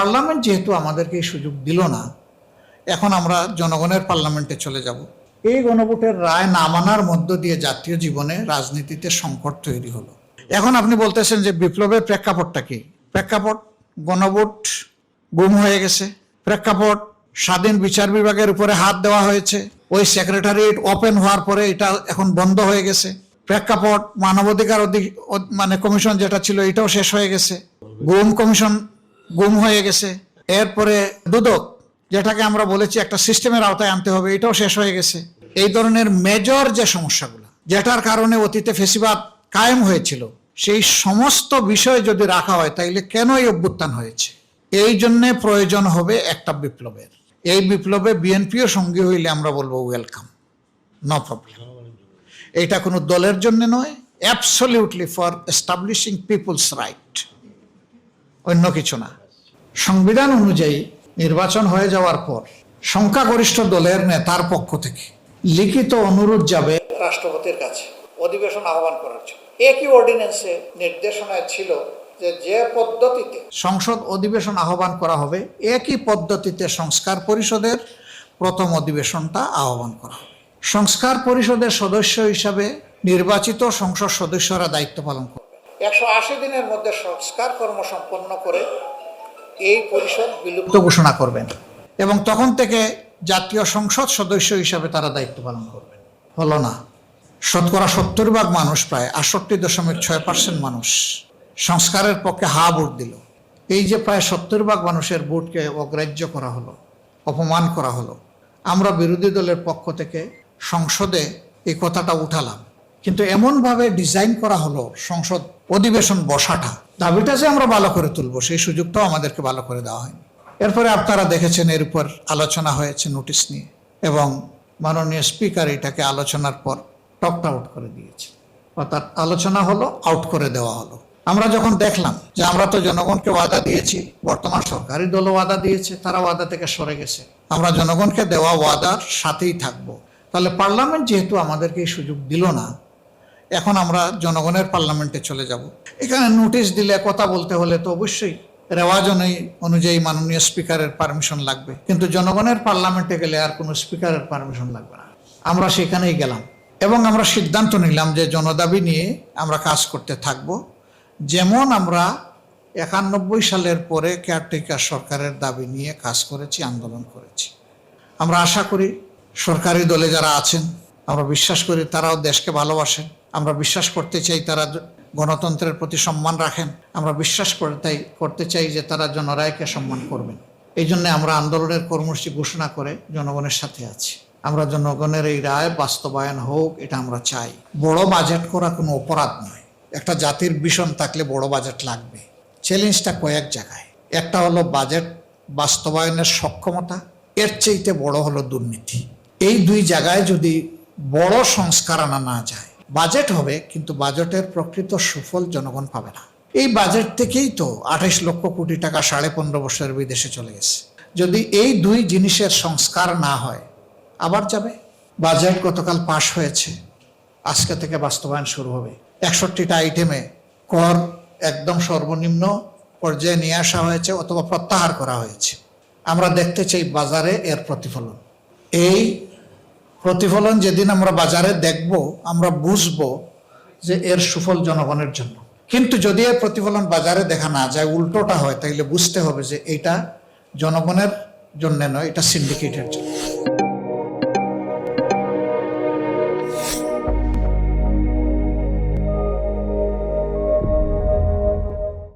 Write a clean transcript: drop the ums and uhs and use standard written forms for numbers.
Parliament যেহেতু আমাদেরকে এই সুযোগ দিল না, এখন আমরা জনগণের পার্লামেন্টে চলে যাব। এই গণভোটের রায় না মানার মধ্য দিয়ে জাতীয় জীবনে রাজনীতিতে সংকট তৈরি হলো। এখন আপনি বলতেছেন যে বিপ্লবের প্রেক্ষাপটটা কি? প্রেক্ষাপট গণভোট গুম হয়ে গেছে, প্রেক্ষাপট স্বাধীন বিচার বিভাগের উপরে হাত দেওয়া হয়েছে, ওই সেক্রেটারিয়েট ওপেন হওয়ার পরে এটা এখন বন্ধ হয়ে গেছে, প্রেক্ষাপট মানবাধিকার কমিশন যেটা ছিল এটাও শেষ হয়ে গেছে, গুম কমিশন গুম হয়ে গেছে, এরপরে দুদক যেটাকে আমরা বলেছি একটা সিস্টেমের আওতায় আনতে হবে এটাও শেষ হয়ে গেছে। এই ধরনের মেজর যে সমস্যাগুলো যেটার কারণে অতীতে ফ্যাসিবাদ কায়েম হয়েছিল, সেই সমস্ত বিষয় যদি রাখা হয় তাইলে কেন এই অভ্যুত্থান হয়েছে? এই জন্যে প্রয়োজন হবে একটা বিপ্লবের। এই বিপ্লবে বিএনপিও সঙ্গী হইলে আমরা বলবো ওয়েলকাম, নো প্রবলেম। এটা কোনো দলের জন্য নয়, absolutely for establishing people's right, অন্য কিছু না। সংবিধান অনুযায়ী নির্বাচন হয়ে যাওয়ার পর সংখ্যাগরিষ্ঠ দলের নেতার পক্ষ থেকে লিখিত অনুরোধ যাবে রাষ্ট্রপতির কাছে অধিবেশন আহ্বান করার জন্য। একই অর্ডিন্যান্সে নির্দেশনায় ছিল যে পদ্ধতিতে সংসদ অধিবেশন আহ্বান করা হবে, একই পদ্ধতিতে সংস্কার পরিষদের প্রথম অধিবেশনটা আহ্বান করা হবে। সংস্কার পরিষদের সদস্য হিসাবে নির্বাচিত সংসদ সদস্যরা দায়িত্ব পালন করবে। 180 দিনের মধ্যে সংস্কার কর্ম সম্পন্ন করে এই পরিষদ বিলুপ্ত ঘোষণা করবেন এবং তখন থেকে জাতীয় সংসদ সদস্য হিসাবে তারা দায়িত্ব পালন করবেন। হলো না। শতকরা 70% মানুষ, প্রায় 68.6% মানুষ সংস্কারের পক্ষে হা ভোট দিল। এই যে প্রায় 70% মানুষের ভোটকে অগ্রাহ্য করা হলো, অপমান করা হলো, আমরা বিরোধী দলের পক্ষ থেকে সংসদে এই কথাটা উঠালাম, কিন্তু এমনভাবে ডিজাইন করা হলো সংসদ অধিবেশন বসাটা, দাবিটা যে আমরা ভালো করে তুলবো সেই সুযোগটাও আমাদেরকে ভালো করে দেওয়া হয়নি। এরপরে আপনারা দেখেছেন এর উপর আলোচনা হয়েছে নোটিশ নিয়ে, এবং মাননীয় স্পিকার এটাকে আলোচনার পর টকড আউট করে দিয়েছে, অর্থাৎ আলোচনা হলো, আউট করে দেওয়া হলো। আমরা যখন দেখলাম যে আমরা তো জনগণকে ওয়াদা দিয়েছি, বর্তমান সরকারি দলও ওয়াদা দিয়েছে, তারা ওয়াদা থেকে সরে গেছে, আমরা জনগণকে দেওয়া ওয়াদার সাথেই থাকবো, তাহলে পার্লামেন্ট যেহেতু আমাদেরকে এই সুযোগ দিল না, এখন আমরা জনগণের পার্লামেন্টে চলে যাব। এখানে নোটিশ দিলে কথা বলতে হলে তো অবশ্যই রেওয়াজ অনুযায়ী মাননীয় স্পিকারের পারমিশন লাগবে, কিন্তু জনগণের পার্লামেন্টে গেলে আর কোনো স্পিকারের পারমিশন লাগবে না। আমরা সেখানেই গেলাম এবং আমরা সিদ্ধান্ত নিলাম যে জনদাবি নিয়ে আমরা কাজ করতে থাকব, যেমন আমরা 91 সালের পরে কেয়ারটেকার সরকারের দাবি নিয়ে কাজ করেছি, আন্দোলন করেছি। আমরা আশা করি সরকারি দলে যারা আছেন, আমরা বিশ্বাস করি তারাও দেশকে ভালোবাসেন, আমরা বিশ্বাস করতে চাই তারা গণতন্ত্রের প্রতি সম্মান রাখেন, আমরা বিশ্বাস করতে চাই যে তারা জনরায়কে সম্মান করবেন। এই জন্য আমরা আন্দোলনের কর্মসূচি ঘোষণা করে জনগণের সাথে আছি। আমরা জনগণের এই রায় বাস্তবায়ন হোক, এটা আমরা চাই। বড় বাজেট করা কোনো অপরাধ নয়, একটা জাতির ভিশন থাকলে বড় বাজেট লাগবে। চ্যালেঞ্জটা কয়েক জায়গায়, একটা হলো বাজেট বাস্তবায়নের সক্ষমতা, এর চাইতে বড় হলো দুর্নীতি। এই দুই জায়গায় যদি বড় সংস্কার আনা না যায়, বাজেট হবে কিন্তু বাজেটের প্রকৃত সুফল জনগণ পাবে না। এই বাজেট থেকেই তো 28 লক্ষ কোটি টাকা 15.5 বছরের বিদেশে চলে গেছে। যদি এই দুই জিনিসের সংস্কার না হয় আবার যাবে। বাজেট গতকাল পাশ হয়েছে, আজকে থেকে বাস্তবায়ন শুরু হবে। 61টা আইটেমে কর একদম সর্বনিম্ন পর্যায়ে নিয়ে আসা হয়েছে অথবা প্রত্যাহার করা হয়েছে। আমরা দেখতে চাই বাজারে এর প্রতিফলন। এই প্রতিফলন যেদিন আমরা বাজারে দেখব, আমরা বুঝবো যে এর সুফল জনগণের জন্য। কিন্তু যদি এর প্রতিফলন বাজারে দেখা না যায়, উল্টোটা হয়, তাইলে বুঝতে হবে যে এটা জনগণের জন্য নয়, এটা সিন্ডিকেটের জন্য।